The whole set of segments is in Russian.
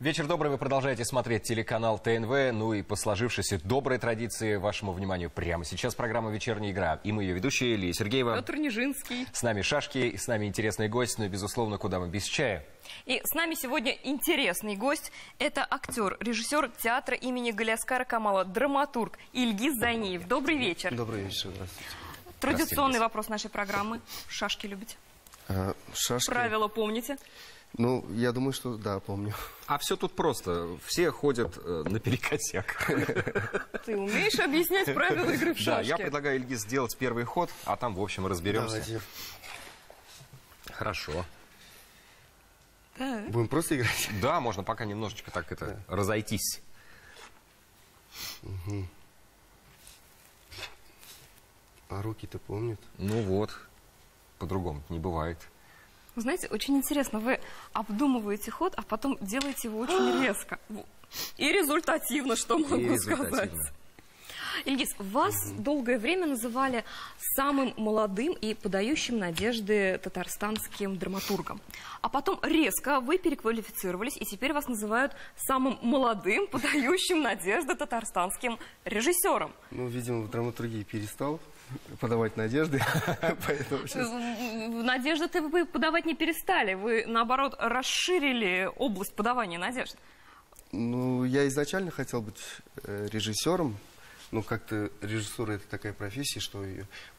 Вечер добрый, вы продолжаете смотреть телеканал ТНВ. Ну и по сложившейся доброй традиции вашему вниманию прямо сейчас программа «Вечерняя игра». И мы ее ведущие, Илья Сергеева. Петр Нижинский. С нами Шашки, с нами интересный гость, но, безусловно, куда мы без чая. И с нами сегодня интересный гость. Это актер, режиссер театра имени Галиаскара Камала, драматург Ильгиз Зайниев. Добрый вечер. Добрый вечер, здравствуйте. Традиционный вопрос нашей программы. Шашки любите? Шашки? Правила помните? Ну, я думаю, что да, помню. А все тут просто. Все ходят наперекосяк. Ты умеешь объяснять правила игры в шашки? Да, я предлагаю, Ильгиз, сделать первый ход, а там, в общем, разберемся. Давайте. Хорошо. Да. Будем просто играть? Да, можно пока немножечко так разойтись. Угу. А руки-то помнят? Ну вот, по-другому не бывает. Вы знаете, очень интересно, вы обдумываете ход, а потом делаете его очень резко. И результативно, что могу сказать. Ильгиз, вас долгое время называли самым молодым и подающим надежды татарстанским драматургом. А потом резко вы переквалифицировались, и теперь вас называют самым молодым, подающим надежды татарстанским режиссером. Ну, видимо, в драматургии перестал подавать надежды, поэтому сейчас... Надежды-то вы подавать не перестали, вы, наоборот, расширили область подавания надежд. Ну, я изначально хотел быть режиссером. Ну, как-то режиссура — это такая профессия, что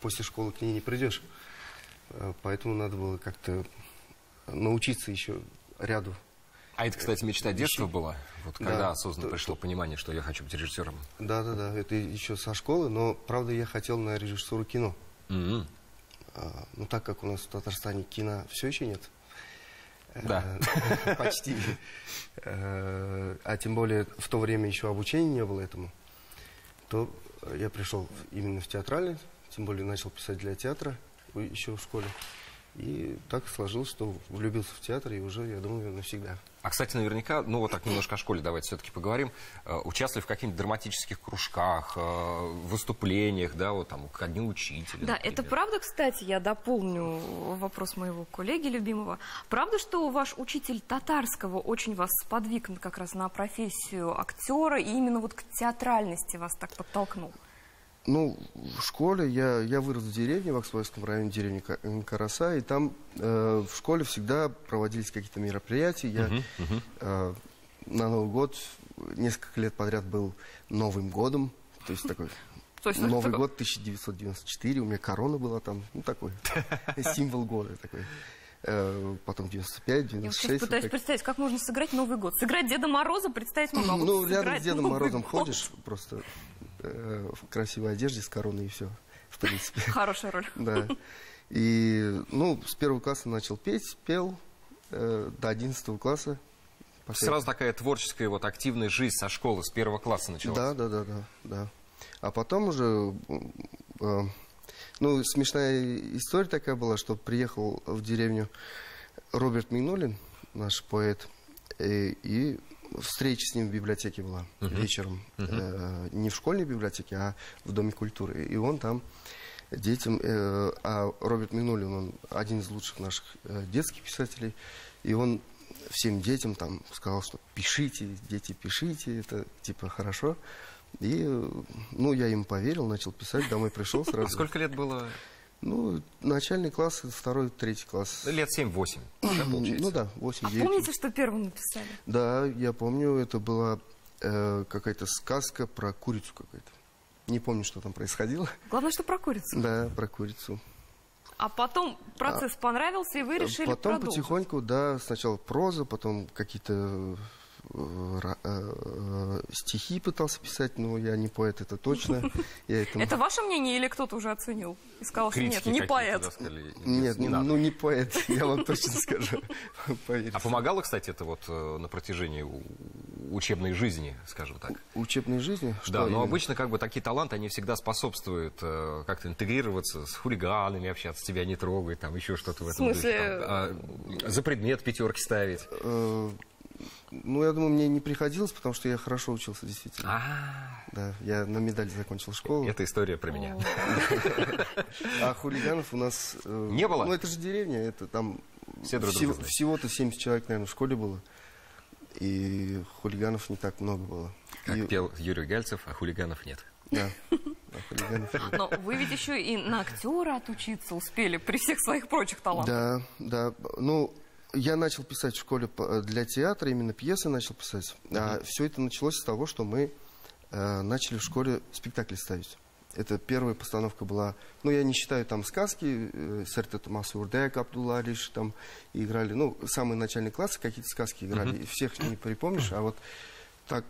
после школы к ней не придешь. Поэтому надо было как-то научиться еще ряду. А это, кстати, мечта детства была? Вот когда осознанно пришло понимание, что я хочу быть режиссером? Да, это еще со школы, но, правда, я хотел на режиссуру кино. Ну, так как у нас в Татарстане кино все еще нет. Да. Почти. А тем более в то время еще обучения не было этому. То я пришел именно в театральный, тем более начал писать для театра еще в школе. И так сложилось, что влюбился в театр, и уже, я думаю, навсегда. А, кстати, наверняка, ну вот так немножко о школе давайте все-таки поговорим. Участвовали в каких-нибудь драматических кружках, выступлениях, да, вот там, ко дню учителя. Да, например. это правда, кстати, я дополню вопрос моего коллеги любимого. Правда, что ваш учитель татарского очень вас сподвиг как раз на профессию актера, и именно вот к театральности вас так подтолкнул? Ну, в школе я вырос в деревне, в Аксубайском районе, деревни Караса, и там в школе всегда проводились какие-то мероприятия. Я на Новый год несколько лет подряд был Новым годом, то есть такой Новый год 1994, у меня корона была там, ну такой символ года такой. Потом 95, 96. Я пытаюсь представить, как можно сыграть Новый год. Сыграть Деда Мороза, представить не могу. Ну, рядом с Дедом Морозом ходишь, просто в красивой одежде с короной и все, в принципе. Хорошая роль. Да. И, ну, с первого класса начал петь, пел до 11 класса. Сразу такая творческая, вот активная жизнь со школы, с первого класса началась. Да. А потом уже... Ну, смешная история такая была, что приехал в деревню Роберт Мигнулин, наш поэт, и встреча с ним в библиотеке была вечером. Не в школьной библиотеке, а в Доме культуры. И он там детям... А Роберт Мигнулин, он один из лучших наших детских писателей, и он всем детям там сказал, что пишите, дети, пишите, это типа хорошо. И, ну, я им поверил, начал писать, домой пришел сразу. Сколько лет было? Ну, начальный класс, второй, третий класс. Лет 7-8, да, получается? Ну да, 8-9. А помните, что первым написали? Да, я помню, это была какая-то сказка про курицу какая-то. Не помню, что там происходило. Главное, что про курицу. Да, про курицу. А потом процесс понравился, и вы решили потом продолжить. Потихоньку, да, сначала проза, потом какие-то... стихи пытался писать, но я не поэт, это точно. Это ваше мнение или кто-то уже оценил? И сказал, что нет, не поэт. Нет, ну не поэт, я вам точно скажу. А помогало, кстати, это вот на протяжении учебной жизни, скажем так? Учебной жизни? Да, но обычно как бы такие таланты, они всегда способствуют как-то интегрироваться с хулиганами, общаться, тебя не трогать, там еще что-то в этом духе. За предмет пятерки ставить. Ну, я думаю, мне не приходилось, потому что я хорошо учился, действительно. Да, я на медаль закончил школу. Это история про меня. А хулиганов у нас... Не было? Ну, это же деревня, это там... Все друг друга знают. Всего-то 70 человек, наверное, в школе было. и хулиганов не так много было. Как пел Юрий Гальцев, а хулиганов нет. Да. Но вы ведь еще и на актера отучиться успели при всех своих прочих талантах. Да. Ну, я начал писать в школе для театра, именно пьесы начал писать. А все это началось с того, что мы начали в школе спектакли ставить. Это первая постановка была, ну, я не считаю там сказки, Серте Томаса Урдек, Абдулла Алиш, там играли, ну, самые начальные классы какие-то сказки играли, всех не припомнишь, а вот так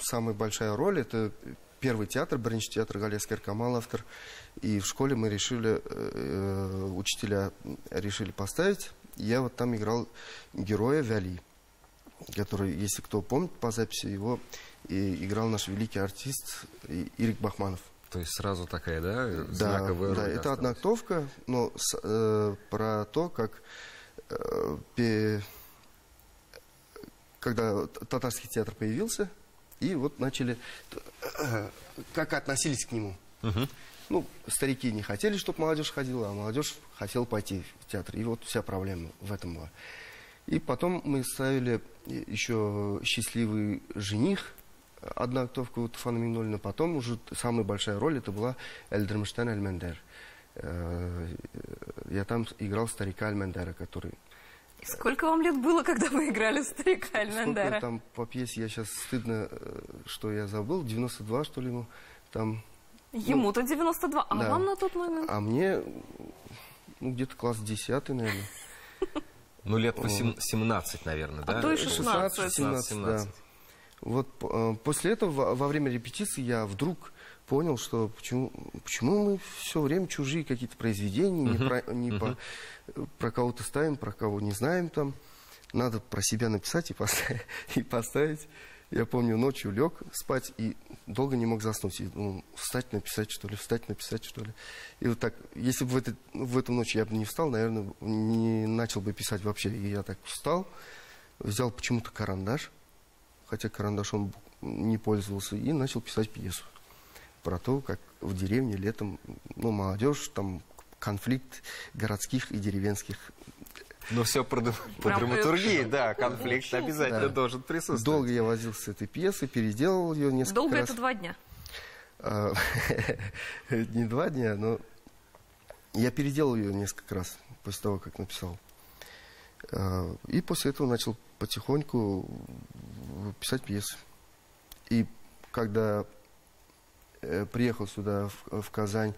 самая большая роль, это первый театр, Бринч театр, Галескер Камал автор, и в школе мы решили, учителя решили поставить, я вот там играл героя Вяли, который, если кто помнит по записи, его играл наш великий артист Ирик Бахманов. То есть сразу такая, да, знаковая роль? Да, это одноактовка, но про то, как когда татарский театр появился, и вот начали, как относились к нему. Ну, старики не хотели, чтобы молодежь ходила, а молодежь хотела пойти в театр. И вот вся проблема в этом была. И потом мы ставили еще «Счастливый жених», одноактовку Туфана Минолина. Потом уже самая большая роль это была Эльдермштейн Эльмендер. Я там играл старика Эльмендера, который... Сколько вам лет было, когда вы играли старика Эльмендера? Сколько там по пьесе, я сейчас стыдно, что я забыл, 92, что ли, ему там... Ему-то 92, а да. вам на тот момент? А мне, ну, где-то класс 10, наверное. Ну, лет 17, наверное, да? А то и 16. 17, да. Вот после этого, во время репетиции, я вдруг понял, что почему мы все время чужие какие-то произведения, не про кого-то ставим, про кого не знаем там. Надо про себя написать и поставить. Я помню, ночью лег спать и долго не мог заснуть. И думал, встать, написать, что ли, встать, написать, что ли. И вот так, если бы в эту ночь я бы не встал, наверное, не начал бы писать вообще. И я так встал, взял почему-то карандаш, хотя карандашом не пользовался, и начал писать пьесу. Про то, как в деревне летом, ну, молодежь, там, конфликт городских и деревенских. Ну, все по драматургии, да, конфликт обязательно должен присутствовать. Долго я возился с этой пьесой, переделал ее несколько раз. Долго это 2 дня? Не 2 дня, но я переделал ее несколько раз после того, как написал. И после этого начал потихоньку писать пьесы. И когда приехал сюда, в Казань,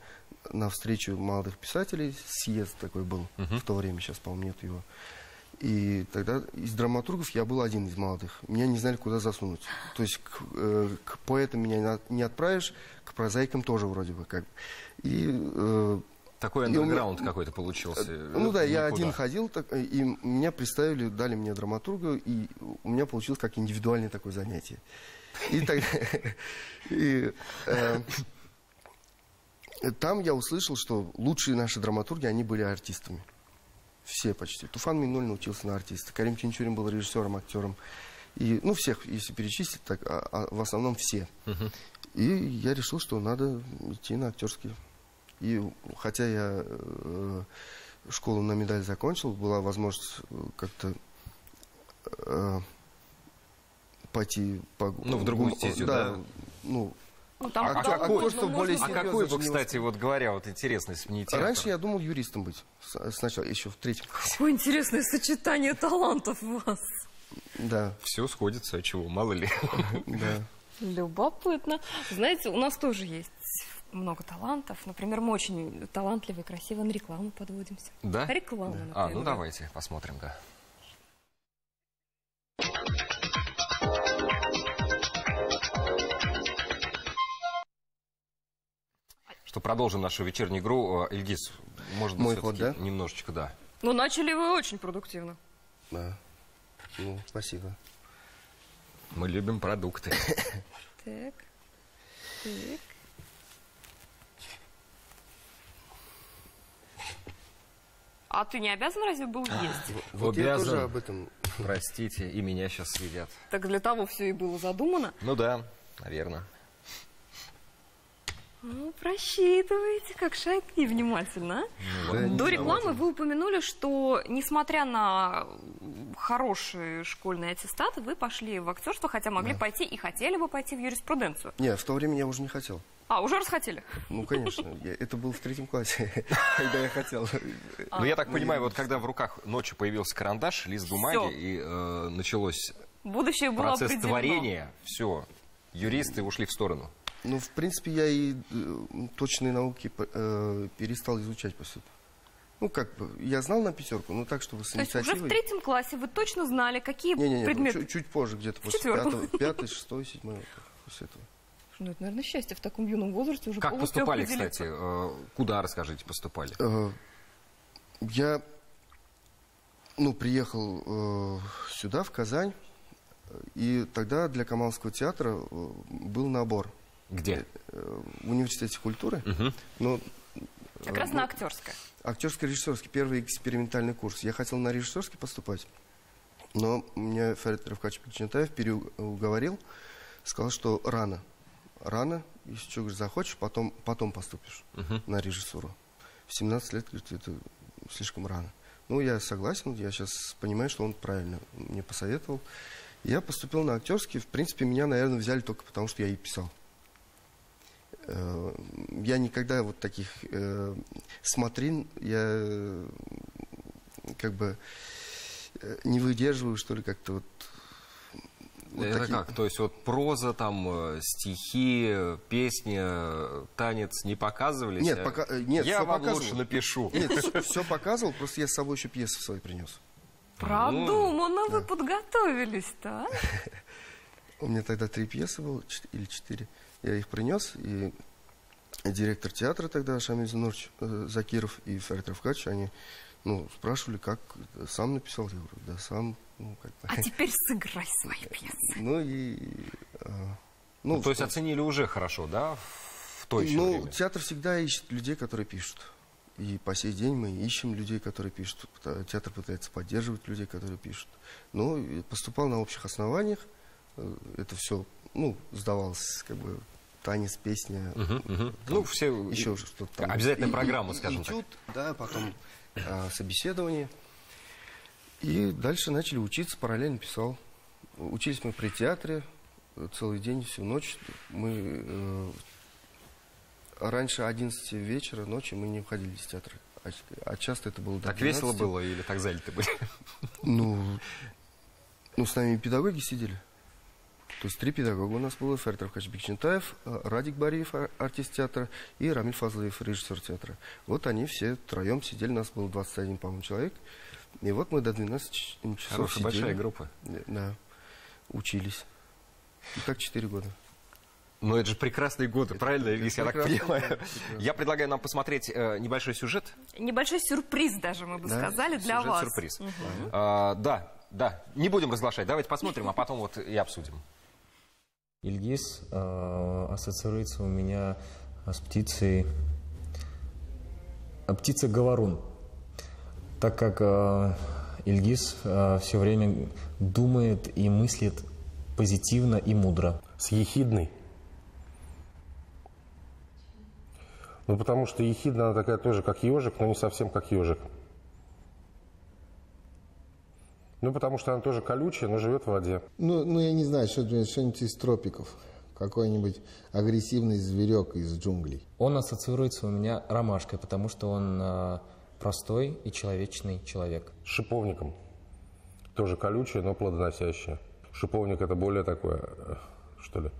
на встречу молодых писателей, съезд такой был в то время, сейчас, по-моему, нет его. И тогда из драматургов я был один из молодых. Меня не знали, куда засунуть. То есть к поэтам меня не отправишь, к прозаикам тоже вроде бы как. И такой андерграунд какой-то получился. Ну да, я один ходил, и меня представили, дали мне драматурга, и у меня получилось как индивидуальное такое занятие. И тогда... Там я услышал, что лучшие наши драматурги, они были артистами. Все почти. Туфан Минолин учился на артиста. Карим Чинчурин был режиссером, актером. И, ну, всех, если перечислить, так, в основном все. И я решил, что надо идти на актерский. И хотя я школу на медаль закончил, была возможность как-то пойти по... Ну, в другую стезю, да? Ну, там какой бы, кстати, вот говоря, вот интересно сменить театр? Раньше я думал юристом быть. Сначала, еще в 3-м классе. Какое интересное сочетание талантов у вас. Да. Все сходится, а чего, мало ли. Да. Любопытно. Знаете, у нас тоже есть много талантов. Например, мы очень талантливы и красиво на рекламу подводимся. Да? Реклама, например. Ну давайте посмотрим, да. Что продолжим нашу вечернюю игру. Ильгиз, может быть, ход, да? Немножечко, да. Ну, начали вы очень продуктивно. Да. Ну, спасибо. Мы любим продукты. Так. А ты не обязан разве был есть? Вот я тоже об этом. Простите, и меня сейчас съедят. Так для того все и было задумано. Ну да, наверное. Ну, просчитываете, как шаги внимательно. До рекламы вы упомянули, что, несмотря на хорошие школьные аттестаты, вы пошли в актерство, хотя могли пойти и хотели бы пойти в юриспруденцию. Нет, в то время я уже не хотел. А, уже расхотели? Ну, конечно. Это было в 3 классе, когда я хотел. Ну, я так понимаю, вот когда в руках ночью появился карандаш, лист бумаги, и началось процесс творения, все, юристы ушли в сторону. Ну, в принципе, я и точные науки перестал изучать после этого. Ну, как бы, я знал на 5, но так, чтобы с инициативой... То есть уже в 3 классе вы точно знали, какие предметы? Не, чуть позже, где-то после 5, 6, 7, после этого. Ну, это, наверное, счастье в таком юном возрасте уже. Как поступали, кстати? Куда, расскажите, поступали? Я, приехал сюда, в Казань, и тогда для Камалского театра был набор. Где? В университете культуры. Но, как раз на актерское. Актерско-режиссерский, первый экспериментальный курс. Я хотел на режиссерский поступать, но меня Фарид Равкач Бекчентаев переуговорил, сказал, что рано, если что, захочешь, потом поступишь на режиссуру. В 17 лет, говорит, это слишком рано. Ну, я согласен, я сейчас понимаю, что он правильно мне посоветовал. Я поступил на актерский, в принципе, меня, наверное, взяли только потому, что я и писал. Я никогда вот таких смотрин, я как бы не выдерживаю, что ли, как-то вот. Это такие... как? То есть вот проза, там, стихи, песни, танец не показывались? Нет, нет, я вам лучше напишу. Нет, все показывал, просто я с собой еще пьесы свои принес. Продуманно вы подготовились-то, а? У меня тогда 3 пьесы было, или 4. Я их принес, и директор театра тогда, Шамиль Зинурович Закиров и Фарид Равкач, они спрашивали, как сам написал. Я говорю, да, сам. А теперь сыграй свои пьесы. То есть оценили уже хорошо, да, в то еще время? Театр всегда ищет людей, которые пишут. И по сей день мы ищем людей, которые пишут. Театр пытается поддерживать людей, которые пишут. Поступал на общих основаниях. Это все, сдавалось, как бы, танец, песня. Все еще что-то там. Обязательная программа, скажем так. Да, потом собеседование. И дальше начали учиться, параллельно писал. Учились мы при театре целый день, всю ночь. Мы раньше 11 вечера, ночи мы не уходили из театра. А часто это было до 12. Так весело было или так залиты были? С нами педагоги сидели. То есть 3 педагога у нас было: Фарид Равкач Бекчентаев, Радик Бариев, артист театра, и Рамиль Фазлыев, режиссер театра. Вот они все втроем сидели, нас было 21, по-моему, человек. И вот мы до 12 часов Хорошая, большая группа. Да, учились. И так 4 года. Но это же прекрасные годы, правильно, если я так понимаю? Я предлагаю нам посмотреть небольшой сюжет. Небольшой сюрприз даже, мы бы сказали, для вас. Сюрприз. Да, не будем разглашать, давайте посмотрим, а потом вот и обсудим. Ильгиз ассоциируется у меня с птицей говорун, так как Ильгиз все время думает и мыслит позитивно и мудро. С ехидной. Потому что ехидна она такая тоже, как ежик, но не совсем как ежик. Потому что она тоже колючая, но живет в воде. Я не знаю, что-нибудь из тропиков. Какой-нибудь агрессивный зверек из джунглей. Он ассоциируется у меня ромашкой, потому что он простой и человечный человек. С шиповником. Тоже колючее, но плодоносящее. Шиповник — это более такое, что ли,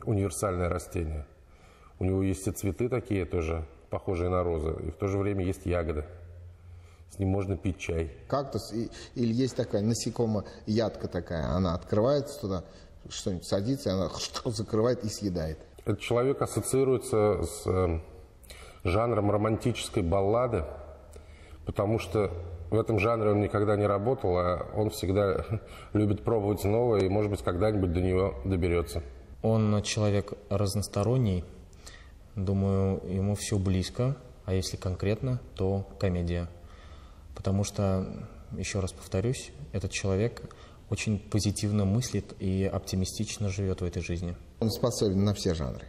универсальное растение. У него есть и цветы такие тоже, похожие на розы, и в то же время есть ягоды. С ним можно пить чай. Кактус, или есть такая насекомо-ядка такая, она открывается туда, что-нибудь садится, и она закрывает и съедает. Этот человек ассоциируется с жанром романтической баллады, потому что в этом жанре он никогда не работал, а он всегда любит пробовать новое и, может быть, когда-нибудь до него доберется. Он человек разносторонний, думаю, ему все близко, а если конкретно, то комедия. Потому что, еще раз повторюсь, этот человек очень позитивно мыслит и оптимистично живет в этой жизни. Он способен на все жанры.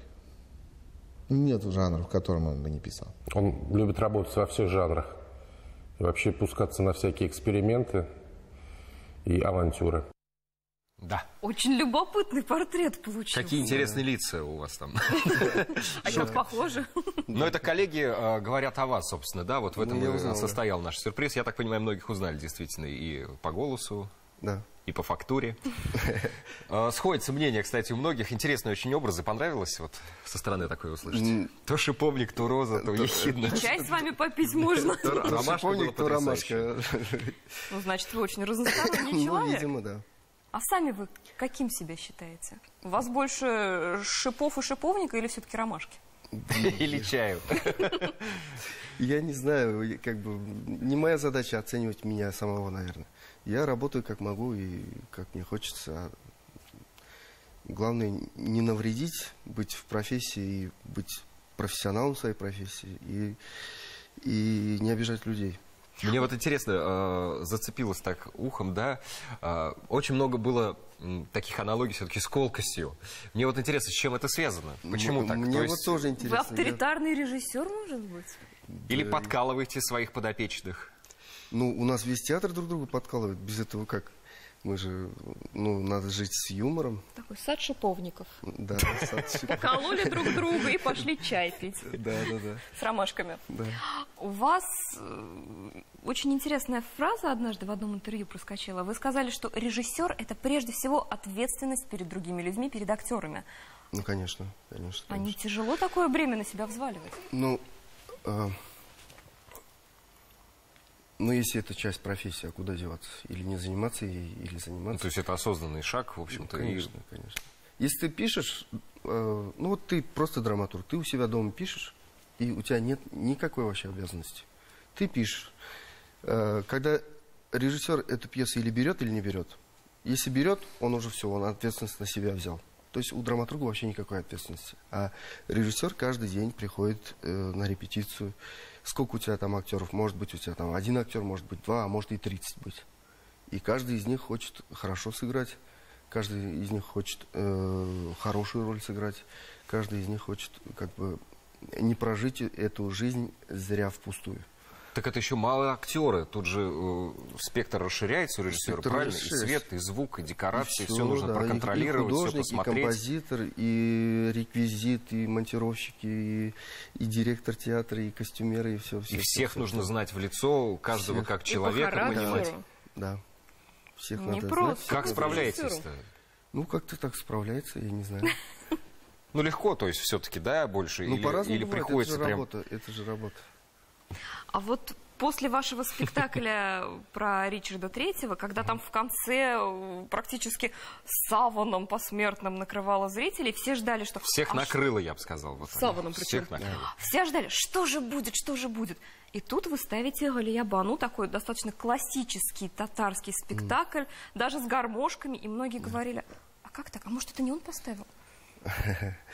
Нет жанров, в котором он бы не писал. Он любит работать во всех жанрах. И вообще пускаться на всякие эксперименты и авантюры. Да. Очень любопытный портрет получился. Какие интересные лица у вас там. А как похоже. Но это коллеги говорят о вас, собственно, да? Вот в этом и состоял наш сюрприз. Я так понимаю, многих узнали действительно и по голосу, Да. и по фактуре. Сходится мнение, кстати, у многих. Интересные очень образы. Понравилось вот со стороны такое услышать? То шиповник, то роза, то ехидна. Чай с вами попить можно. Ромашка была то ромашка. Ну, значит, вы очень разносторонний Ну, человек. видимо, да. А сами вы каким себя считаете? У вас больше шипов и шиповника или все-таки ромашки? Или чаю. Я не знаю, как бы не моя задача оценивать меня самого, наверное. Я работаю как могу и как мне хочется. А главное не навредить, быть в профессии и быть профессионалом в своей профессии и не обижать людей. Мне вот интересно, зацепилось так ухом, да, очень много было таких аналогий все-таки с колкостью. Мне вот интересно, с чем это связано? Почему так? Мне То вот есть... тоже Вы интересно. авторитарный режиссер, может быть? Или подкалываете своих подопечных? Ну, у нас весь театр друг друга подкалывает. Без этого как? Мы же, ну, надо жить с юмором. Такой сад шиповников. Да, Кололи друг друга и пошли чай пить. да. С ромашками. Да. У вас очень интересная фраза однажды в одном интервью проскочила. Вы сказали, что режиссер – это прежде всего ответственность перед другими людьми, перед актерами. Ну, конечно. А не тяжело такое бремя на себя взваливать? Ну, если это часть профессии, а куда деваться? Или не заниматься ей, или заниматься. Ну, то есть это осознанный шаг, в общем-то. Конечно. Если ты пишешь, ну вот ты просто драматург, ты у себя дома пишешь, и у тебя нет никакой вообще обязанности. Ты пишешь. Когда режиссер эту пьесу или берет, или не берет. Если берет, он уже все, он ответственность на себя взял. То есть у драматурга вообще никакой ответственности. А режиссер каждый день приходит на репетицию. Сколько у тебя там актеров? Может быть, у тебя там 1 актер, может быть 2, а может и 30 быть. И каждый из них хочет хорошо сыграть. Каждый из них хочет хорошую роль сыграть. Каждый из них хочет как бы не прожить эту жизнь зря впустую. Так это еще мало актеры. Тут же спектр расширяется у режиссера, Спектр правильно? расширяется. И свет, и звук, и декорации. И все нужно да, проконтролировать, и все художник, посмотреть. и композитор, и реквизит, и монтировщики, и директор театра, и костюмеры, и все. И всех нужно знать в лицо, каждого как человека понимать. Да. Всех Не надо просто. знать. Как справляетесь-то? Ну, как-то так справляется, я не знаю. Ну, легко, то есть все-таки, да, больше? Ну, по-разному или бывает, приходится это же прям... работа, это же работа. А вот после вашего спектакля про Ричарда Третьего, когда там в конце практически саваном посмертным накрывало зрителей, все ждали, что... Всех накрыло, я бы сказал. Вот саваном причем. Всех накрыло. Все ждали, что же будет, что же будет. И тут вы ставите Галия-бану, такой достаточно классический татарский спектакль, даже с гармошками, и многие говорили, а как так, а может это не он поставил?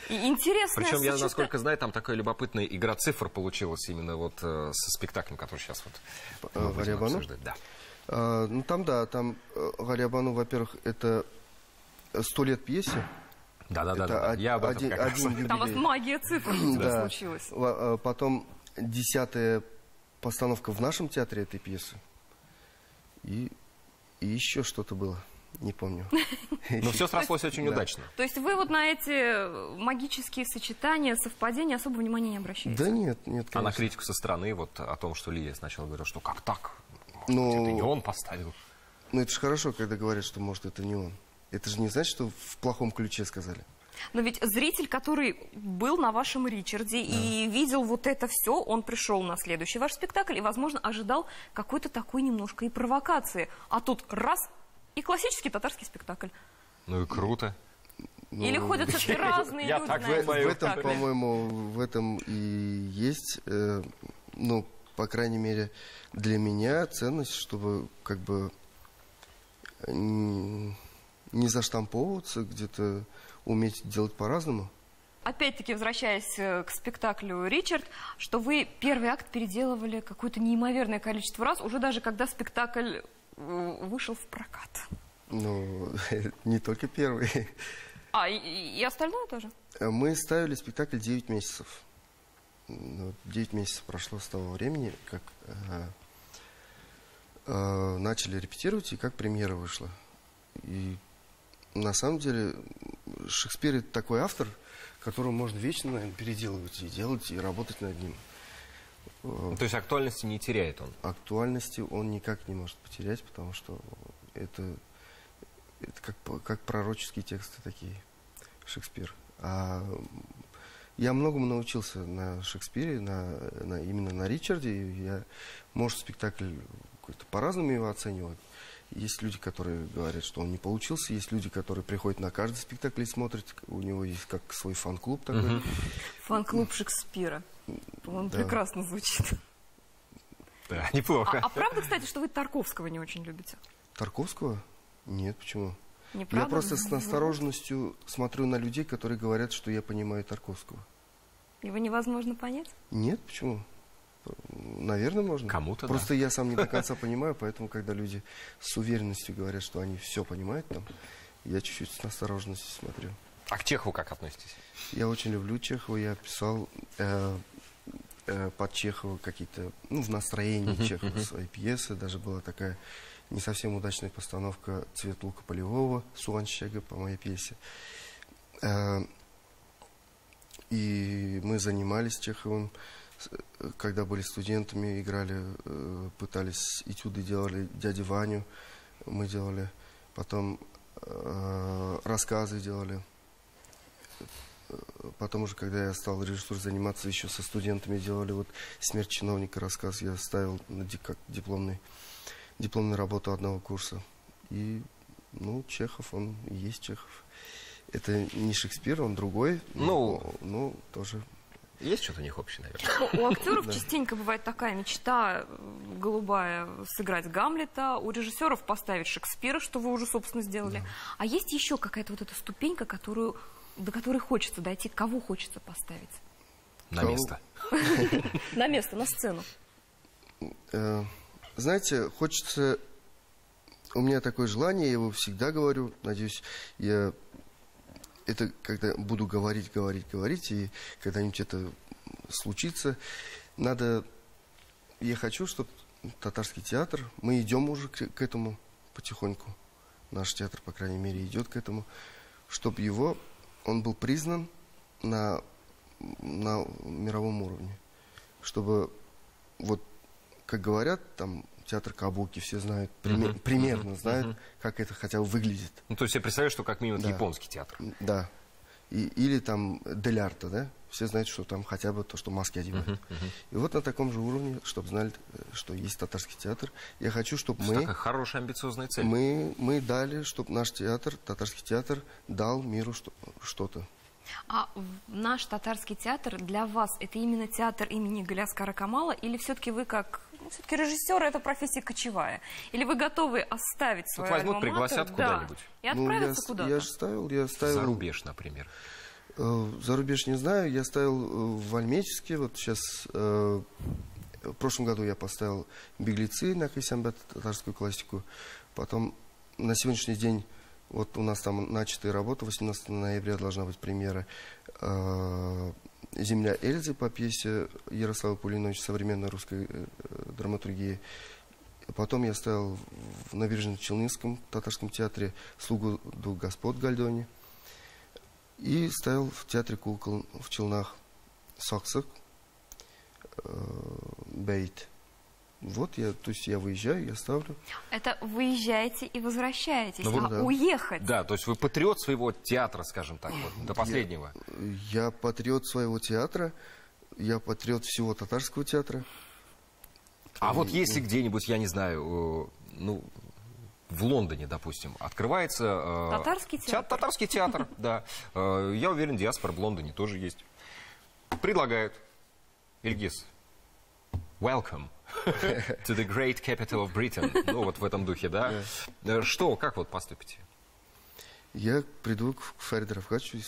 И интересное Причем, я, сочетание. насколько знаю, там такая любопытная игра цифр получилась именно вот со спектаклем, который сейчас вот мы будем Галия-бану? обсуждать. Да. Ну, там, да, там Галия-бану, во-первых, это 100 лет пьесе. Да. Я об этом как раз. Там у вас магия цифр случилась. Потом 10-я постановка в нашем театре этой пьесы. И еще что-то было. Не помню. Но все срослось очень удачно. То есть вы вот на эти магические сочетания, совпадения особо внимания не обращаете? Да нет, А на конечно. критику со стороны, вот о том, что Лия сначала говорила, что как так? Может Ну, быть, это не он поставил. Ну, это же хорошо, когда говорят, что, может, это не он. Это же не значит, что в плохом ключе сказали. Но ведь зритель, который был на вашем Ричарде и видел вот это все, он пришел на следующий ваш спектакль и, возможно, ожидал какой-то такой немножко и провокации. А тут раз — и классический татарский спектакль. Ну и круто. Или ходят все-таки разные я люди так на эти В этом, спектакли. по-моему, в этом и есть, ну, по крайней мере, для меня ценность, чтобы как бы не заштамповываться, где-то уметь делать по-разному. Опять-таки, возвращаясь к спектаклю «Ричард», что вы первый акт переделывали какое-то неимоверное количество раз, уже даже когда спектакль вышел в прокат. Ну, не только первый. А, и остальное тоже? Мы ставили спектакль 9 месяцев. 9 месяцев прошло с того времени, как начали репетировать и как премьера вышла. И на самом деле Шекспир — это такой автор, которого можно вечно, наверное, переделывать и делать, и работать над ним. То есть актуальности не теряет он? Актуальности он никак не может потерять, потому что это как пророческие тексты такие, Шекспир. А я многому научился на Шекспире, именно на Ричарде. И я, может, спектакль по-разному его оценивать. Есть люди, которые говорят, что он не получился. Есть люди, которые приходят на каждый спектакль и смотрят. У него есть как свой фан-клуб такой. Фан-клуб Шекспира. Он прекрасно звучит. Да, неплохо. А правда, кстати, что вы Тарковского не очень любите? Тарковского? Нет, почему? Неправда? Я просто с настороженностью смотрю на людей, которые говорят, что я понимаю Тарковского. Его невозможно понять? Нет, почему? Наверное, можно. Кому-то, просто я сам не до конца понимаю, поэтому, когда люди с уверенностью говорят, что они все понимают, там, я чуть-чуть с настороженностью смотрю. А к Чехову как относитесь? Я очень люблю Чехова. Я писал под Чехова какие-то, в настроении Чехова свои пьесы. Даже была такая не совсем удачная постановка «Цвет лука полевого» Суанщега по моей пьесе. И мы занимались Чеховым, когда были студентами, играли, пытались, этюды делали, «Дядю Ваню» мы делали, потом рассказы делали. Потом уже, когда я стал режиссурой заниматься, еще со студентами делали вот «Смерть чиновника» рассказ. Я ставил как дипломную работу одного курса. И, Чехов, он и есть Чехов. Это не Шекспир, он другой, но тоже... Есть что-то у них общее, наверное. У актеров частенько бывает такая мечта голубая сыграть Гамлета, у режиссеров поставить Шекспира, что вы уже, собственно, сделали. А есть еще какая-то вот эта ступенька, до которой хочется дойти, кого хочется поставить? На место. На место, на сцену. Знаете, хочется... У меня такое желание, я его всегда говорю, надеюсь, я... Это когда буду говорить, и когда-нибудь это случится, я хочу, чтобы татарский театр, мы идем уже к этому потихоньку, наш театр, по крайней мере, идет к этому, чтобы он был признан на мировом уровне. Чтобы, как говорят, там, театр Кабуки, все знают, примерно знают, как это хотя бы выглядит. То есть я представляю, что как минимум это японский театр. Да. Или там Дель Арте, да? Все знают, что там хотя бы то, что маски одевают. И вот на таком же уровне, чтобы знали, что есть татарский театр. Я хочу, чтобы мы... Такая хорошая амбициозная цель. Мы дали, чтобы наш театр, татарский театр, дал миру что-то. А наш татарский театр для вас это именно театр имени Галиаскара Камала, или все-таки вы как... все-таки режиссер — это профессия кочевая? Или вы готовы оставить свою возьмут, пригласят куда-нибудь. И отправиться куда-то? Я же ставил... За рубеж, например. За рубеж не знаю. Я ставил в Альметьевске. Вот сейчас... в прошлом году я поставил «Беглецы» на Хайсямбе, татарскую классику. Потом на сегодняшний день вот у нас там начатая работа. 18 ноября должна быть премьера «Земля Эльзы» по пьесе Ярослава Пулиновича, современной русской драматургии. Потом я ставил в Набережно-Челнинском татарском театре «Слугу господ» Гальдони. И ставил в театре кукол в Челнах «Саксак», «Бейт». То есть я выезжаю, я ставлю. Это выезжаете и возвращаетесь, уехать. Да, то есть вы патриот своего театра, скажем так, до последнего. Я патриот своего театра, я патриот всего татарского театра. А вот если где-нибудь, я не знаю, в Лондоне, допустим, открывается... Татарский театр. Татарский театр, да. Я уверен, диаспора в Лондоне тоже есть. Предлагают. Ильгиз, welcome to the great capital of Britain. Вот в этом духе, да? Как поступите? Я приду к Фариду Рафкатовичу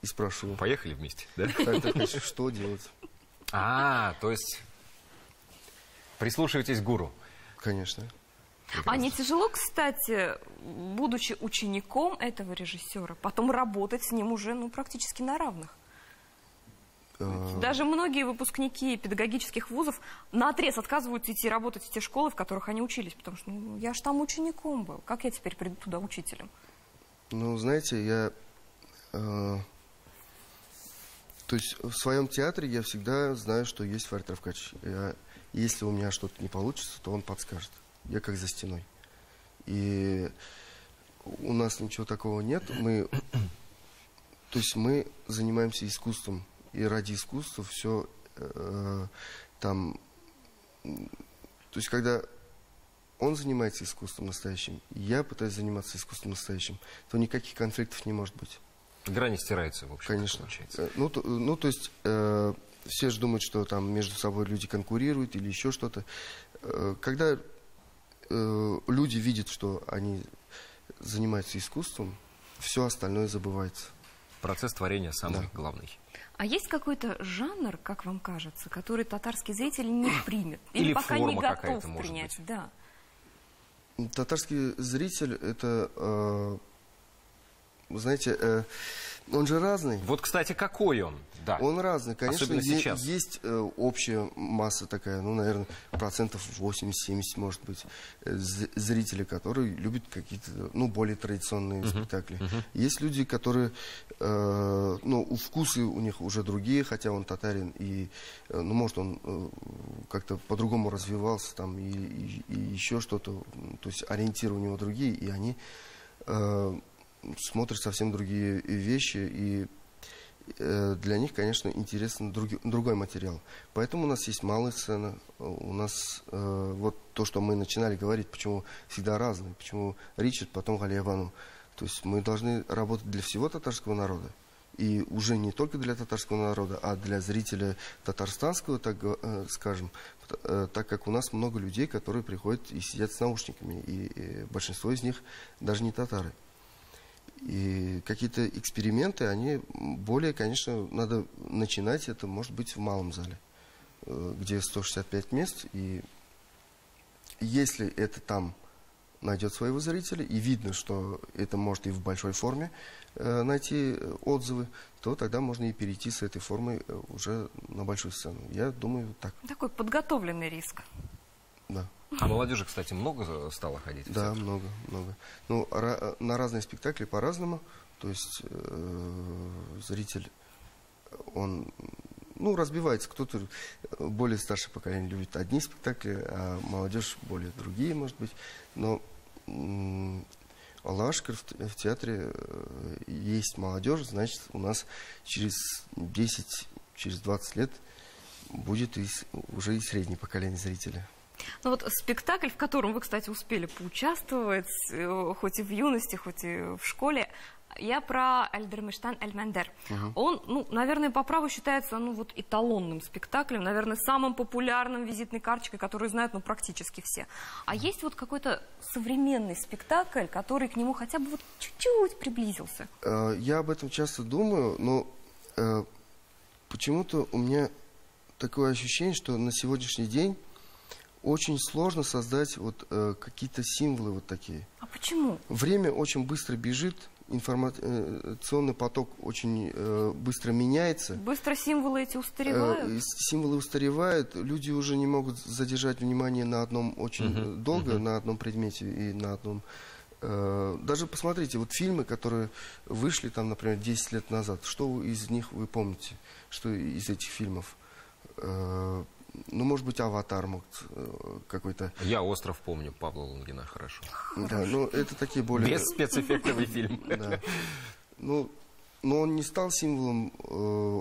и спрошу. Поехали вместе, да? Что делать? То есть прислушивайтесь к гуру. Конечно. А не тяжело, кстати, будучи учеником этого режиссера, потом работать с ним уже практически на равных? Даже многие выпускники педагогических вузов наотрез отказываются идти работать в те школы, в которых они учились, потому что я же там учеником был. Как я теперь приду туда учителем? Ну, знаете, я... То есть в своем театре я всегда знаю, что есть Фарид Равкатович. Если у меня что-то не получится, то он подскажет. Я как за стеной. И у нас ничего такого нет. То есть мы занимаемся искусством. И ради искусства все там... То есть когда он занимается искусством настоящим, и я пытаюсь заниматься искусством настоящим, то никаких конфликтов не может быть. Грани стираются, в общем. Конечно. Получается. То есть все же думают, что там между собой люди конкурируют или еще что-то. Когда люди видят, что они занимаются искусством, все остальное забывается. Процесс творения самый главный. А есть какой-то жанр, как вам кажется, который татарский зритель не примет? Или пока не форма готов какая-то, может принять? быть. Да. Татарский зритель, это, знаете, он же разный. Вот, кстати, какой он? Да. Он разный. Конечно, особенно сейчас. Есть общая масса такая, наверное, 80-70%, может быть, зрителей, которые любят какие-то, более традиционные спектакли. Есть люди, которые, вкусы у них уже другие, хотя он татарин, и, может, он как-то по-другому развивался, там, и еще что-то, то есть ориентиры у него другие, и они смотрят совсем другие вещи, и для них, конечно, интересен другой материал. Поэтому у нас есть малая сцена, у нас вот то, что мы начинали говорить, почему всегда разные, почему Ричард, потом Галия Бану. То есть мы должны работать для всего татарского народа. И уже не только для татарского народа, а для зрителя татарстанского, так скажем, так как у нас много людей, которые приходят и сидят с наушниками, и большинство из них даже не татары. И какие-то эксперименты, они более, конечно, надо начинать, это может быть в малом зале, где 165 мест, и если это там найдет своего зрителя, и видно, что это может и в большой форме найти отзывы, то тогда можно и перейти с этой формой уже на большую сцену. Я думаю, так. Такой подготовленный риск. Да. А молодежи, кстати, много стало ходить? Да, много. На разные спектакли по-разному. То есть зритель, он, разбивается. Кто-то более старшее поколение любит одни спектакли, а молодежь более другие, может быть. Но Аллах шукр, в театре есть молодежь, значит, у нас через 10, через 20 лет будет уже и среднее поколение зрителей. Вот спектакль, в котором вы, кстати, успели поучаствовать, хоть и в юности, хоть и в школе, я про Эльдермештан Эльмендер. Он, наверное, по праву считается, эталонным спектаклем, наверное, самым популярным, визитной карточкой, которую знают, практически все. А есть вот какой-то современный спектакль, который к нему хотя бы чуть-чуть приблизился? Я об этом часто думаю, но почему-то у меня такое ощущение, что на сегодняшний день очень сложно создать какие-то символы вот такие. А почему? Время очень быстро бежит, информационный поток очень быстро меняется. Быстро символы эти устаревают? Символы устаревают, люди уже не могут задержать внимание на одном очень долго, на одном предмете и на одном... Даже посмотрите, вот фильмы, которые вышли там, например, 10 лет назад, что из них вы помните? Что из этих фильмов? Может быть, «Аватар» какой-то. Я «Остров» помню, Павла Лунгина хорошо. Да, это такие более... Без спецэффектовый фильм. Да. Но он не стал символом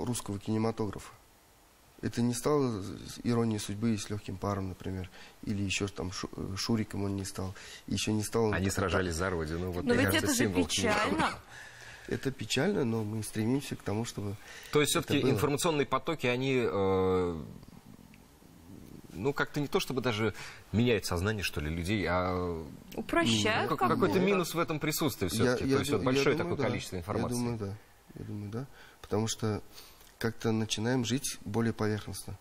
русского кинематографа. Это не стало «Иронией судьбы» и «С легким паром», например. Или еще там «Шуриком» он не стал. Еще не стал... Они сражались за родину. Но ведь это же печально. Это печально, но мы стремимся к тому, чтобы... То есть все-таки информационные потоки, они... как-то не то, чтобы даже меняют сознание, что ли, людей, а... Упрощают какой-то минус в этом присутствии все-таки. То есть большое такое количество информации. Я думаю, да. Потому что как-то начинаем жить более поверхностно.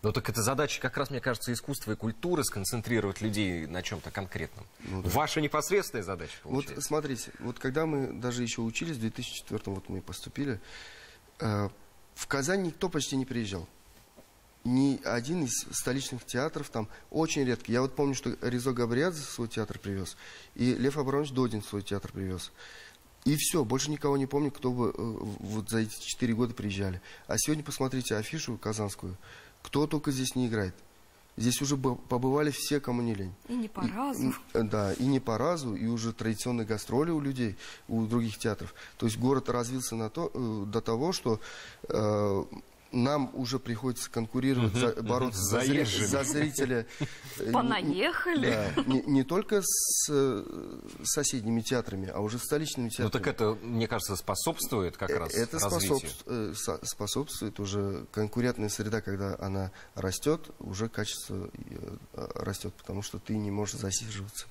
Ну так это задача как раз, мне кажется, искусства и культуры сконцентрировать людей на чем-то конкретном. Ну, да. Ваша непосредственная задача, получается. Вот смотрите, вот когда мы даже еще учились, в 2004 вот мы поступили, в Казань никто почти не приезжал. Ни один из столичных театров там очень редко. Я вот помню, что Резо Габриадзе свой театр привез, и Лев Абрамович Додин свой театр привез. И все, больше никого не помню, кто бы вот за эти 4 года приезжали. А сегодня посмотрите афишу казанскую. Кто только здесь не играет. Здесь уже побывали все, кому не лень. И не по разу. Да, и не по разу, и уже традиционные гастроли у людей, у других театров. То есть город развился до того, что нам уже приходится бороться за зрителя. Понаехали. Да, не только с соседними театрами, а уже с столичными театрами. Ну так это, мне кажется, способствует как раз развитию. Это способствует уже конкурентная среда, когда она растет, уже качество растет, потому что ты не можешь засиживаться.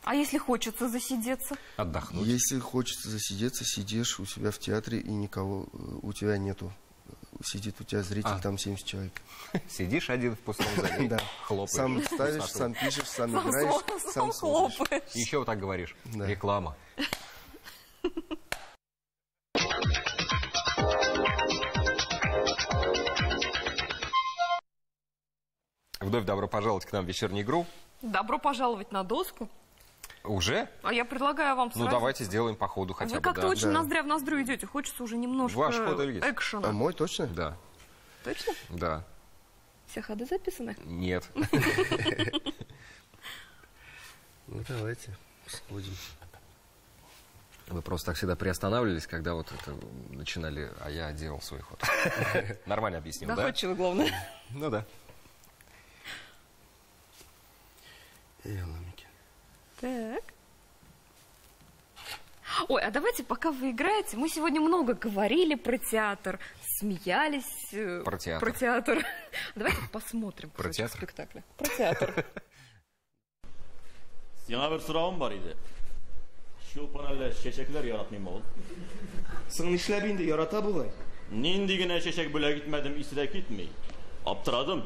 А если хочется засидеться? Отдохнуть. Если хочется засидеться, сидишь у себя в театре, и никого у тебя нету. Сидит у тебя зритель, там 70 человек. Сидишь один в пустом зале, да. хлопаешь. Сам ставишь, сам пишешь, сам играешь, сам хлопаешь. Еще вот так говоришь. Да. Реклама. Вновь добро пожаловать к нам в вечернюю игру. Добро пожаловать на доску. Уже? А я предлагаю вам сразу... Ну, давайте сделаем по ходу хотя бы. Вы как-то очень ноздря в ноздрю идете. Хочется уже немножко Ваш ход, Ильгиз. экшена. А мой точно? Да. Точно? Да. Все ходы записаны? Нет. Ну, давайте сходим. Вы просто так всегда приостанавливались, когда вот это начинали, а я делал свой ход. Нормально объяснил, да? Доходчиво, главное. Ну да. Так. Ой, а давайте, пока вы играете, мы сегодня много говорили про театр, смеялись про театр. Давайте посмотрим про театр спектакля. Про театр. Yana bir so'rovim bor edi. Shu panallar shashaklar yaratmaymi o'g'il? Sığınışlar indi yarata bulay. Nindigina shashak bo'la gitmadim, isida ketmay. Optiradim.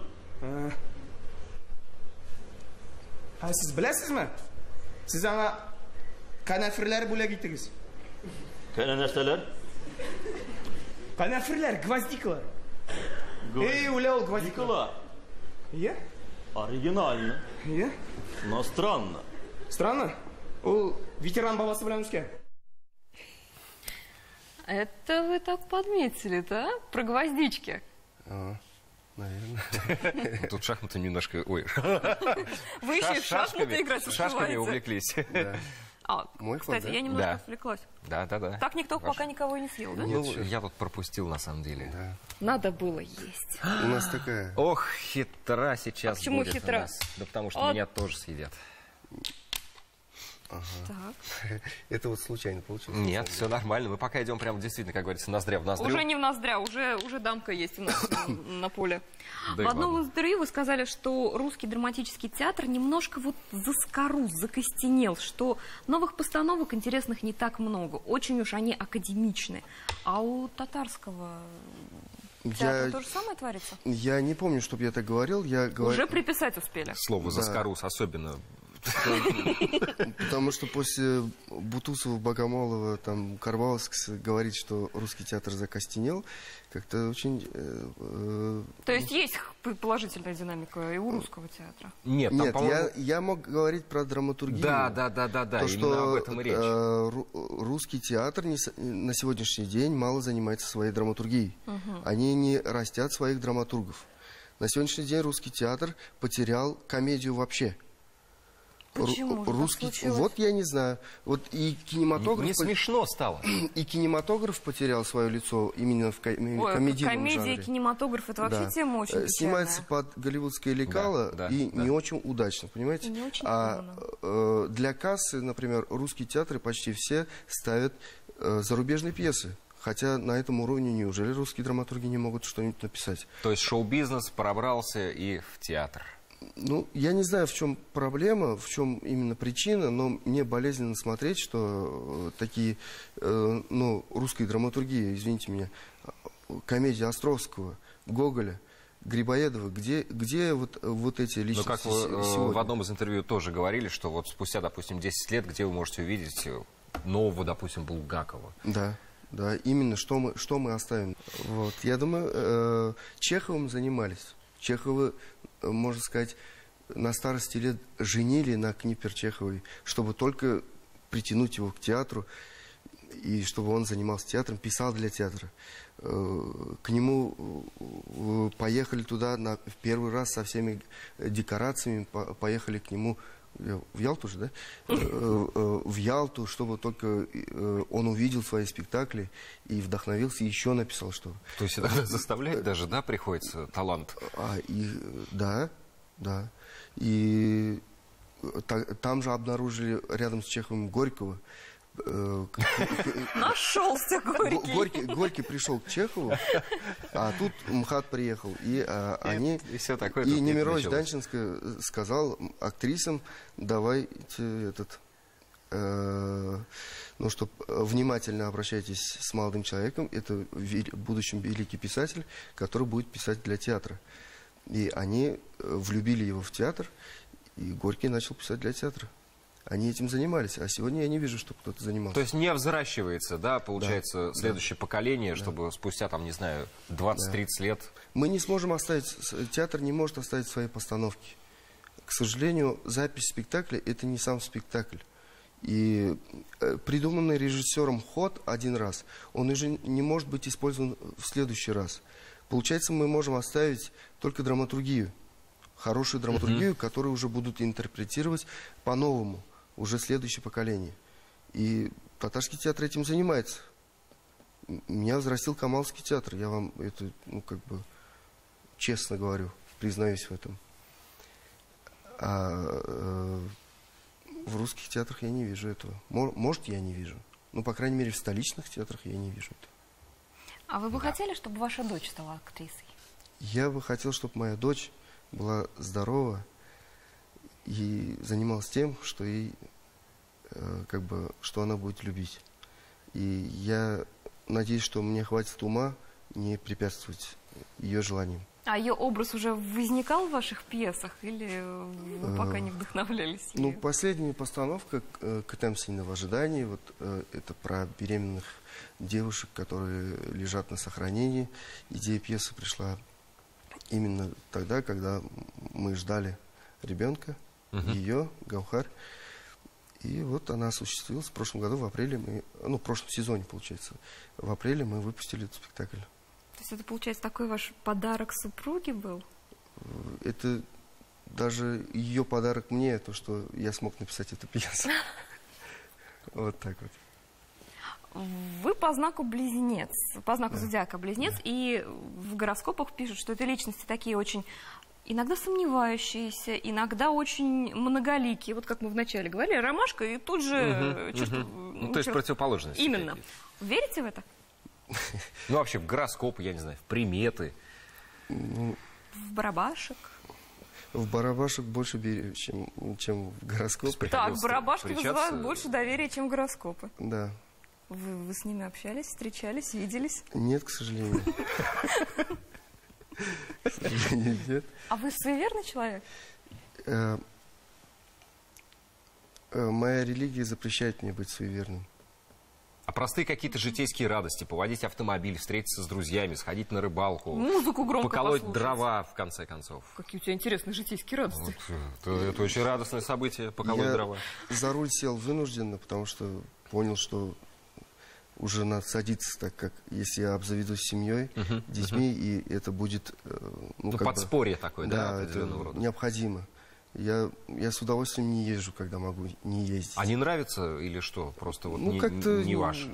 Ha siz bilasizmi? Siz ana kanafirlar bo'la gitdingiz. Qana narsalar? Kanafirlar, gvozdikalar. Ey, ular gvozdikalar. Iya? Originalni. Iya? Но странно. Странно? У ветеран babasi bilan o'sgan. Это вы так подметили-то, а? Про гвоздички. Наверное. Тут шахматы немножко... Ой. Вы еще и в шахматы играть успеваете. Шашками увлеклись. Кстати, я немножко отвлеклась. Да. Так никто пока никого и не съел, да? Ну, я тут пропустил, на самом деле. Да. Надо было есть. У нас такая... Ох, хитра сейчас почему будет хитра? у нас. Да потому что меня тоже съедят. Ага. Так. Это вот случайно получилось? Нет, все нормально. Мы пока идем прямо действительно, как говорится, ноздря в ноздрю. Уже не в ноздря, уже дамка есть у нас на поле. Да в одном интервью вы сказали, что русский драматический театр немножко вот заскорус, закостенел, что новых постановок интересных не так много. Очень уж они академичны. А у татарского театра то же самое творится? Я не помню, чтобы я так говорил. Уже приписать успели. Слово «заскорус» особенно... Потому что после Бутусова, Богомолова, там, Карбаловского говорить, что русский театр закостенел, как-то очень... То есть есть положительная динамика и у русского театра? Нет, я мог говорить про драматургию. Да, именно об этом и речь. Русский театр на сегодняшний день мало занимается своей драматургией. Они не растят своих драматургов. На сегодняшний день русский театр потерял комедию вообще. Почему же вот я не знаю. Вот и кинематограф... Не смешно стало. И кинематограф потерял свое лицо именно в комедийном жанре. Комедия и кинематограф — это вообще тема очень печальная. Снимается под голливудское лекало не очень удачно, понимаете? Не очень для кассы, например, русские театры почти все ставят зарубежные пьесы. Хотя на этом уровне неужели русские драматурги не могут что-нибудь написать? То есть шоу-бизнес пробрался и в театр. Ну, я не знаю, в чем проблема, в чем именно причина, но мне болезненно смотреть, что такие, русские драматургии, извините меня, комедии Островского, Гоголя, Грибоедова, где вот эти Но личности как вы сегодня? в одном из интервью тоже говорили, что вот спустя, допустим, 10 лет, где вы можете увидеть нового, допустим, Булгакова? Да, да, именно что мы оставим. Вот. Я думаю, Чеховым занимались. Чеховы, можно сказать, на старости лет женили на Книпер Чеховой, чтобы только притянуть его к театру, и чтобы он занимался театром, писал для театра. К нему поехали туда в первый раз со всеми декорациями, поехали к нему в Ялту же, да? В Ялту, чтобы только он увидел свои спектакли и вдохновился, и еще написал что. То есть это заставляет даже, да, приходится талант? Да. И там же обнаружили рядом с Чеховым Горького. Нашелся Горький. Горький пришел к Чехову, а тут МХАТ приехал. И они... И все такое. И Немирович Данченко сказал актрисам, давайте чтобы внимательно обращайтесь с молодым человеком. Это в будущем великий писатель, который будет писать для театра. И они влюбили его в театр, и Горький начал писать для театра. Они этим занимались, а сегодня я не вижу, что кто-то занимался. То есть не взращивается, да, получается, следующее поколение, чтобы спустя, там, не знаю, 20-30 лет... Мы не сможем оставить, театр не может оставить свои постановки. К сожалению, запись спектакля – это не сам спектакль. И придуманный режиссером ход один раз, он уже не может быть использован в следующий раз. Получается, мы можем оставить только драматургию. Хорошую драматургию, которую уже будут интерпретировать по-новому, уже следующее поколение. И Татарский театр этим занимается. Меня взрастил Камалский театр, я вам это, честно говорю, признаюсь в этом. А в русских театрах я не вижу этого. Может, я не вижу. Но, по крайней мере, в столичных театрах я не вижу этого. А вы бы хотели, чтобы ваша дочь стала актрисой? Я бы хотел, чтобы моя дочь была здорова и занималась тем, что ей, что она будет любить. И я надеюсь, что мне хватит ума не препятствовать ее желаниям. А ее образ уже возникал в ваших пьесах, или вы пока не вдохновлялись ею? Последняя постановка «Катамсина в ожидании», это про беременных девушек, которые лежат на сохранении. Идея пьесы пришла именно тогда, когда мы ждали ребенка, ее, Гаухар. И вот она осуществилась. В прошлом году, в апреле, в прошлом сезоне, получается, в апреле мы выпустили этот спектакль. То есть это, получается, такой ваш подарок супруге был? Это даже ее подарок мне, то, что я смог написать эту пьесу. Вот так вот. Вы по знаку близнец, по знаку зодиака близнец, и в гороскопах пишут, что это личности такие очень иногда сомневающиеся, иногда очень многоликие. Вот как мы вначале говорили, ромашка и тут же... то есть противоположности. Именно. Верите в это? Вообще в гороскопы, я не знаю, в приметы. В барабашек? В барабашек больше верю, чем в гороскопы. Так, барабашки вызывают больше доверия, чем гороскопы. Да. Вы с ними общались, встречались, виделись? Нет, к сожалению. Нет. А вы суеверный человек? Моя религия запрещает мне быть суеверным. А простые какие-то житейские радости, поводить автомобиль, встретиться с друзьями, сходить на рыбалку, музыку громко поколоть послушать. дрова, в конце концов. Какие у тебя интересные житейские радости. Это очень радостное событие, поколоть дрова. Я за руль сел вынужденно, потому что понял, что уже надо садиться, так как если я обзаведусь семьей, детьми, и это будет... подспорье такое, да, определенного рода. Необходимо. Я с удовольствием не езжу, когда могу не ездить. А не нравится или что? Просто не ваше?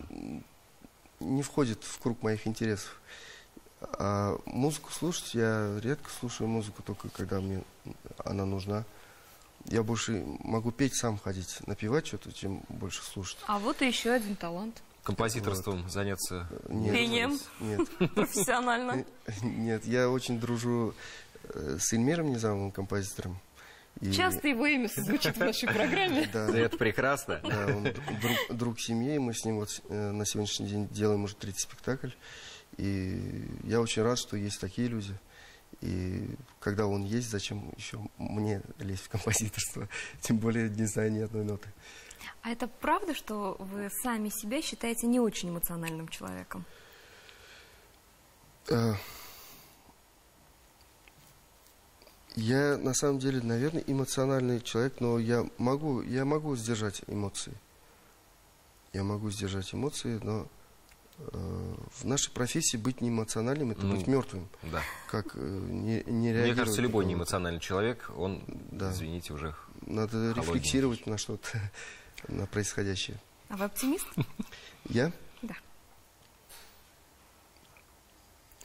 Не входит в круг моих интересов. А музыку слушать, я редко слушаю музыку, только когда мне она нужна. Я больше могу петь, сам ходить, напевать что-то, чем больше слушать. А вот и еще один талант. Композиторством заняться? Пением? Нет. Профессионально? Нет, я очень дружу с Эльмиром Низамовым, композитором. Часто его имя звучит в нашей программе. Да, это прекрасно. Да, он друг семьи, мы с ним на сегодняшний день делаем уже 3-й спектакль. И я очень рад, что есть такие люди. И когда он есть, зачем еще мне лезть в композиторство? Тем более не знаю ни одной ноты. А это правда, что вы сами себя считаете не очень эмоциональным человеком? Я на самом деле, наверное, эмоциональный человек, но я могу сдержать эмоции. Я могу сдержать эмоции, но в нашей профессии быть неэмоциональным — это быть мертвым. Да. Как не реагировать. Мне кажется, любой неэмоциональный человек, он, извините, уже надо рефлексировать на что-то, на происходящее. А вы оптимист? Я? Да.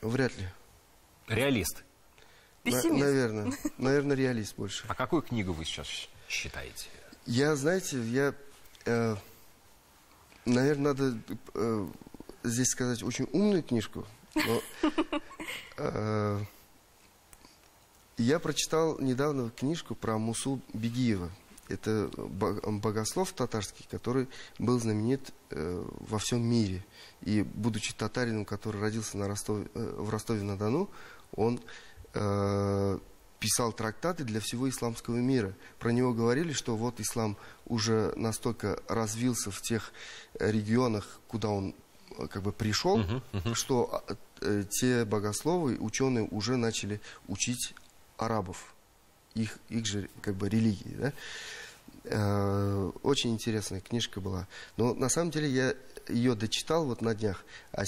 Вряд ли. Реалист. Пессимист. Наверное, реалист больше. А какую книгу вы сейчас считаете? Знаете, наверное, надо здесь сказать очень умную книжку. Но, я прочитал недавно книжку про Мусу Бегиева. Это богослов татарский, который был знаменит во всем мире. И, будучи татарином, который родился в Ростове-на-Дону, он писал трактаты для всего исламского мира. Про него говорили, что вот ислам уже настолько развился в тех регионах, куда он как бы пришел, что те богословы, ученые уже начали учить арабов, их же как бы религии. Да? Очень интересная книжка была. Но на самом деле я ее дочитал вот на днях. А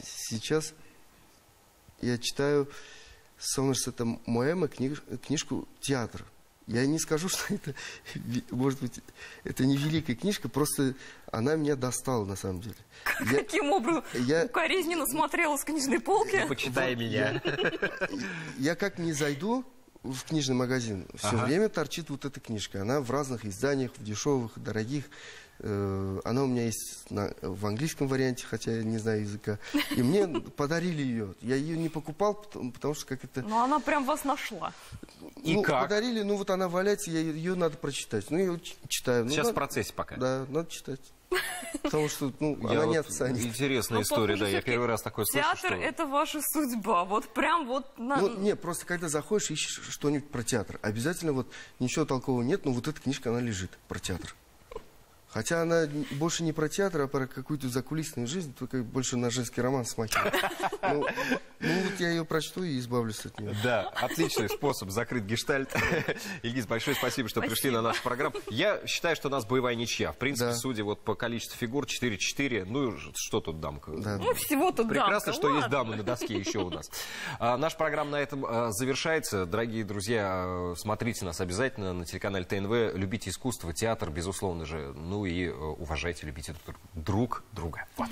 сейчас я читаю Сомерсета Моэма книжку «Театр». Я не скажу, что это, может быть, это не великая книжка, просто она меня достала, на самом деле. Каким образом? Укоризненно смотрела с книжной полки. Почитай меня. Я как не зайду в книжный магазин, все время торчит вот эта книжка. Она в разных изданиях, в дешевых, дорогих. Она у меня есть в английском варианте, хотя я не знаю языка. И мне подарили ее. Я ее не покупал, потому что как это... Но она прям вас нашла. И как? Подарили, вот она валяется, ее надо прочитать. Я ее читаю. Сейчас в процессе пока. Да, надо читать. Потому что, она не отстанет. Интересная история, да, я первый раз такое слышу. Театр — это ваша судьба, вот прям вот... Просто когда заходишь, ищешь что-нибудь про театр. Обязательно ничего толкового нет, но вот эта книжка, она лежит про театр. Хотя она больше не про театр, а про какую-то закулисную жизнь, только больше на женский роман смахивает. Вот я ее прочту и избавлюсь от нее. Да, отличный способ закрыть гештальт. Ильгиз, большое спасибо, что пришли на нашу программу. Я считаю, что у нас боевая ничья. В принципе, судя по количеству фигур, 4-4, что тут дамка? Всего тут дамка. Прекрасно, что есть дамы на доске еще у нас. Наша программа на этом завершается. Дорогие друзья, смотрите нас обязательно на телеканале ТНВ. Любите искусство, театр, безусловно же. И уважайте, любите друг друга. Вот.